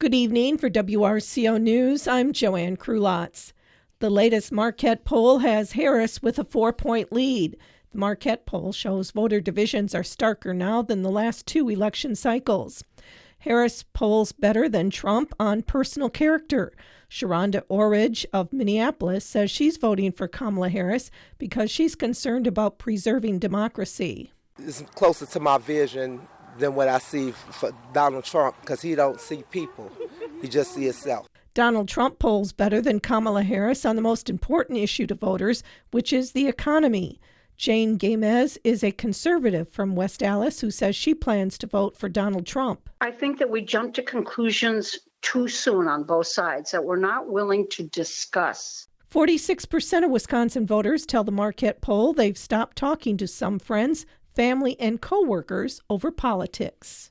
Good evening. For WRCO News, I'm Joanne Krulotz. The latest Marquette poll has Harris with a 4-point lead. The Marquette poll shows voter divisions are starker now than the last two election cycles. Harris polls better than Trump on personal character. Sharonda Orridge of Minneapolis says she's voting for Kamala Harris because she's concerned about preserving democracy. It's closer to my vision than what I see for Donald Trump, because he don't see people. He just sees himself. Donald Trump polls better than Kamala Harris on the most important issue to voters, which is the economy. Jane Gamez is a conservative from West Allis who says she plans to vote for Donald Trump. I think that we jump to conclusions too soon on both sides that we're not willing to discuss. 46% of Wisconsin voters tell the Marquette poll they've stopped talking to some friends, family, and co-workers over politics.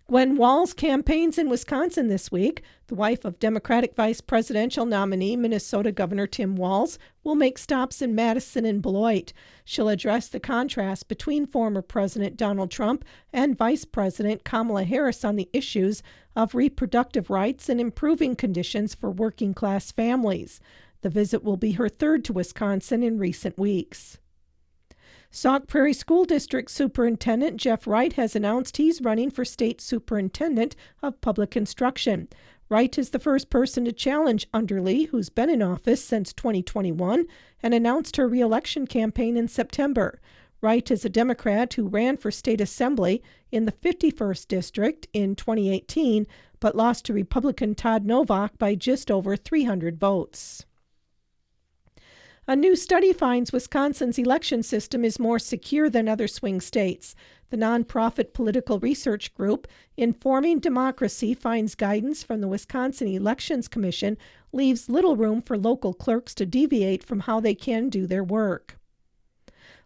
Gwen Walz campaigns in Wisconsin this week. The wife of Democratic vice presidential nominee Minnesota Governor Tim Walz will make stops in Madison and Beloit. She'll address the contrast between former President Donald Trump and Vice President Kamala Harris on the issues of reproductive rights and improving conditions for working-class families. The visit will be her third to Wisconsin in recent weeks. Sauk Prairie School District Superintendent Jeff Wright has announced he's running for State Superintendent of Public Instruction. Wright is the first person to challenge Underly, who's been in office since 2021, and announced her re-election campaign in September. Wright is a Democrat who ran for State Assembly in the 51st District in 2018, but lost to Republican Todd Novak by just over 300 votes. A new study finds Wisconsin's election system is more secure than other swing states. The nonprofit political research group Informing Democracy finds guidance from the Wisconsin Elections Commission leaves little room for local clerks to deviate from how they can do their work.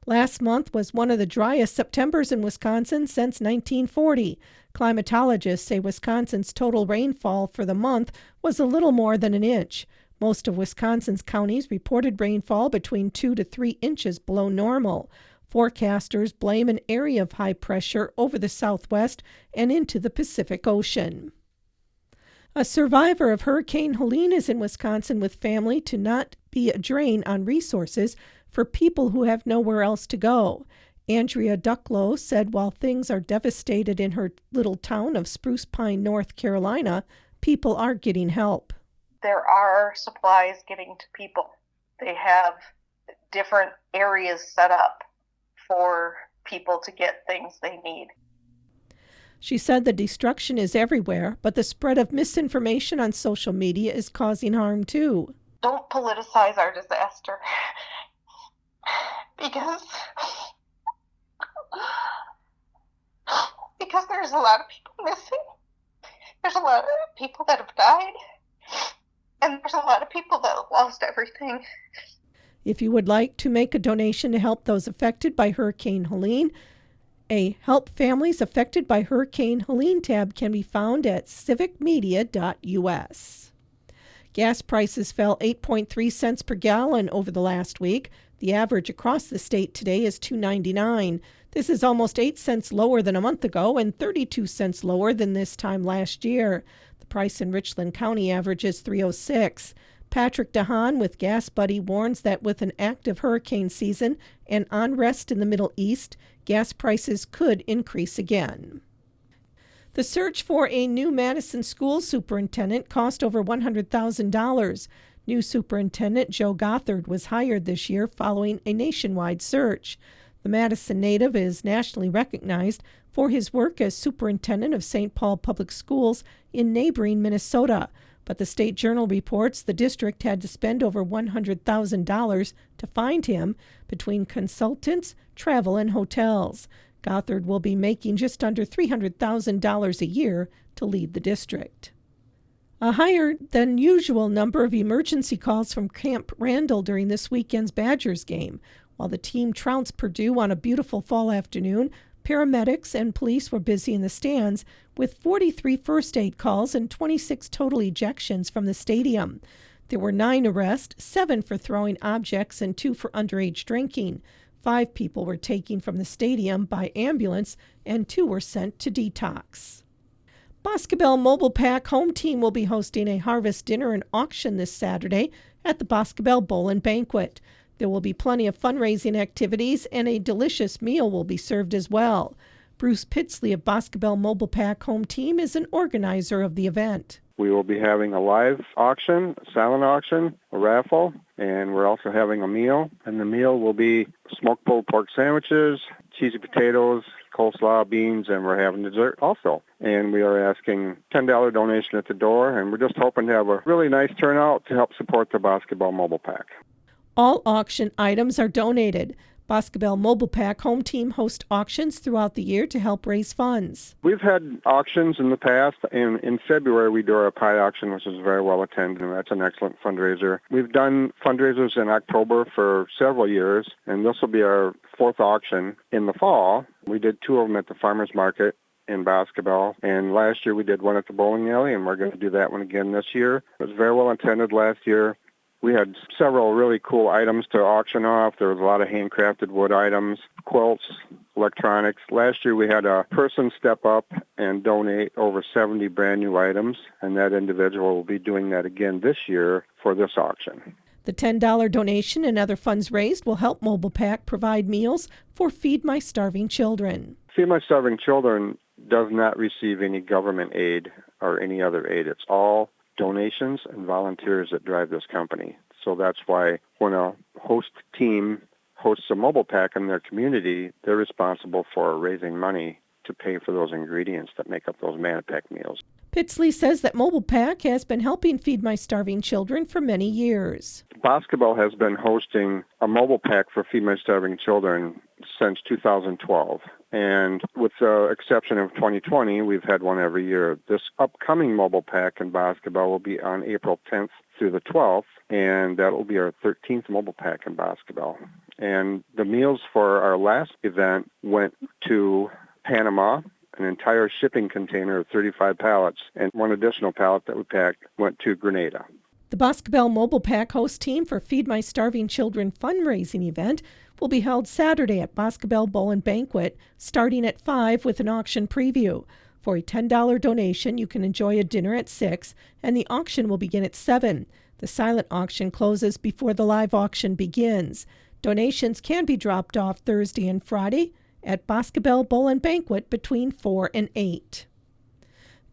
Last month was one of the driest Septembers in Wisconsin since 1940. Climatologists say Wisconsin's total rainfall for the month was a little more than an inch. Most of Wisconsin's counties reported rainfall between 2 to 3 inches below normal. Forecasters blame an area of high pressure over the southwest and into the Pacific Ocean. A survivor of Hurricane Helene is in Wisconsin with family to not be a drain on resources for people who have nowhere else to go. Andrea Ducklow said while things are devastated in her little town of Spruce Pine, North Carolina, people are getting help. There are supplies getting to people. They have different areas set up for people to get things they need. She said the destruction is everywhere, but the spread of misinformation on social media is causing harm too. Don't politicize our disaster because there's a lot of people missing. There's a lot of people that have died. And there's a lot of people that have lost everything. If you would like to make a donation to help those affected by Hurricane Helene, a Help Families Affected by Hurricane Helene tab can be found at civicmedia.us. Gas prices fell 8.3 cents per gallon over the last week. The average across the state today is $2.99. This is almost 8 cents lower than a month ago and 32 cents lower than this time last year. The price in Richland County averages $3.06. Patrick DeHaan with Gas Buddy warns that with an active hurricane season and unrest in the Middle East, gas prices could increase again. The search for a new Madison school superintendent cost over $100,000. New superintendent Joe Gothard was hired this year following a nationwide search. The Madison native is nationally recognized for his work as superintendent of St. Paul Public Schools in neighboring Minnesota. But the State Journal reports the district had to spend over $100,000 to find him between consultants, travel, and hotels. Gothard will be making just under $300,000 a year to lead the district. A higher than usual number of emergency calls from Camp Randall during this weekend's Badgers game. While the team trounced Purdue on a beautiful fall afternoon, paramedics and police were busy in the stands with 43 first aid calls and 26 total ejections from the stadium. There were 9 arrests, 7 for throwing objects and 2 for underage drinking. 5 people were taken from the stadium by ambulance and 2 were sent to detox. Boscobel Mobile Pack Home Team will be hosting a harvest dinner and auction this Saturday at the Boscobel Bowl and Banquet. There will be plenty of fundraising activities, and a delicious meal will be served as well. Bruce Pitsley of Boscobel Mobile Pack Home Team is an organizer of the event. We will be having a live auction, a silent auction, a raffle, and we're also having a meal. And the meal will be smoked pulled pork sandwiches, cheesy potatoes, coleslaw, beans, and we're having dessert also. And we are asking $10 donation at the door, and we're just hoping to have a really nice turnout to help support the Boscobel Mobile Pack. All auction items are donated. Boscobel Mobile Pack Home Team hosts auctions throughout the year to help raise funds. We've had auctions in the past, and in February we do our pie auction, which is very well attended, and that's an excellent fundraiser. We've done fundraisers in October for several years, and this will be our fourth auction in the fall. We did two of them at the farmers market in Boscobel, and last year we did one at the bowling alley, and we're going to do that one again this year. It was very well attended last year. We had several really cool items to auction off. There was a lot of handcrafted wood items, quilts, electronics. Last year we had a person step up and donate over 70 brand new items, and that individual will be doing that again this year for this auction. The $10 donation and other funds raised will help Mobile Pack provide meals for Feed My Starving Children. Feed My Starving Children does not receive any government aid or any other aid. It's all donations and volunteers that drive this company. So that's why when a host team hosts a mobile pack in their community, they're responsible for raising money to pay for those ingredients that make up those Manipack meals. Pitsley says that Mobile Pack has been helping Feed My Starving Children for many years. Boscobel has been hosting a mobile pack for Feed My Starving Children since 2012. And with the exception of 2020, we've had one every year. This upcoming mobile pack in Boscobel will be on April 10th through the 12th, and that will be our 13th mobile pack in Boscobel. And the meals for our last event went to Panama. An entire shipping container of 35 pallets, and one additional pallet that we packed went to Grenada. The Boscobel Mobile Pack host team for Feed My Starving Children fundraising event will be held Saturday at Boscobel Bowl and Banquet, starting at 5 with an auction preview. For a $10 donation, you can enjoy a dinner at 6, and the auction will begin at 7. The silent auction closes before the live auction begins. Donations can be dropped off Thursday and Friday at Boscobel Bowl and Banquet between 4 and 8.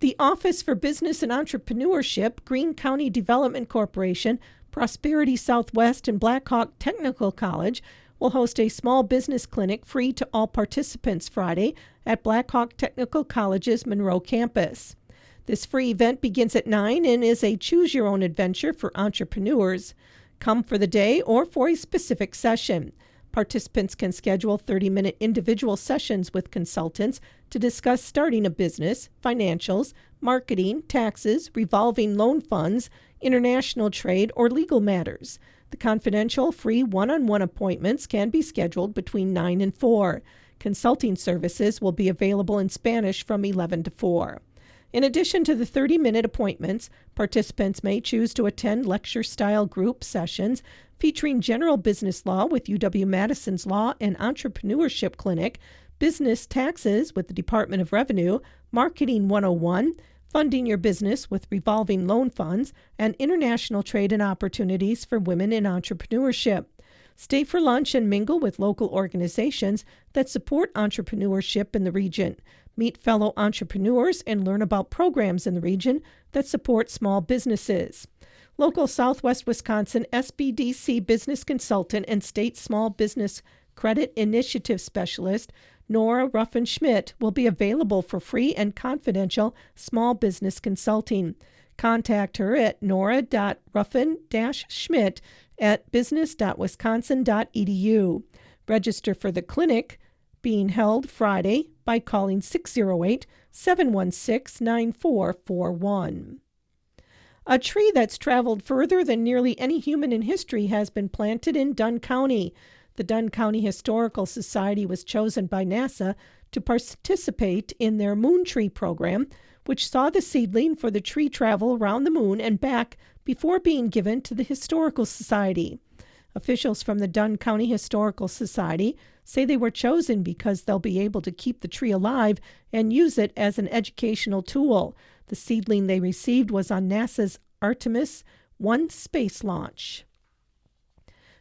The Office for Business and Entrepreneurship, Greene County Development Corporation, Prosperity Southwest, and Blackhawk Technical College will host a small business clinic free to all participants Friday at Blackhawk Technical College's Monroe campus. This free event begins at 9 and is a choose-your-own adventure for entrepreneurs. Come for the day or for a specific session. Participants can schedule 30-minute individual sessions with consultants to discuss starting a business, financials, marketing, taxes, revolving loan funds, international trade, or legal matters. The confidential, free one-on-one appointments can be scheduled between 9 and 4. Consulting services will be available in Spanish from 11 to 4. In addition to the 30-minute appointments, participants may choose to attend lecture-style group sessions featuring general business law with UW-Madison's Law and Entrepreneurship Clinic, business taxes with the Department of Revenue, Marketing 101, funding your business with revolving loan funds, and international trade and opportunities for women in entrepreneurship. Stay for lunch and mingle with local organizations that support entrepreneurship in the region. Meet fellow entrepreneurs and learn about programs in the region that support small businesses. Local Southwest Wisconsin SBDC business consultant and state small business credit initiative specialist Nora Ruffin-Schmidt will be available for free and confidential small business consulting. Contact her at nora.ruffin-schmidt at business.wisconsin.edu. Register for the clinic being held Friday by calling 608-716-9441. A tree that's traveled further than nearly any human in history has been planted in Dunn County. The Dunn County Historical Society was chosen by NASA to participate in their Moon Tree program, which saw the seedling for the tree travel around the moon and back before being given to the Historical Society. Officials from the Dunn County Historical Society say they were chosen because they'll be able to keep the tree alive and use it as an educational tool. The seedling they received was on NASA's Artemis 1 space launch.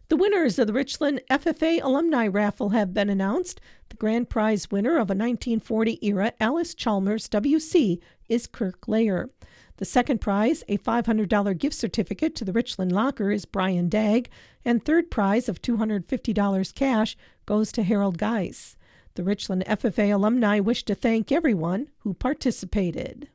The winners of the Richland FFA Alumni Raffle have been announced. The grand prize winner of a 1940-era Alice Chalmers WC is Kirk Layer. The second prize, a $500 gift certificate to the Richland Locker, is Brian Dagg, and third prize of $250 cash goes to Harold Geis. The Richland FFA alumni wish to thank everyone who participated.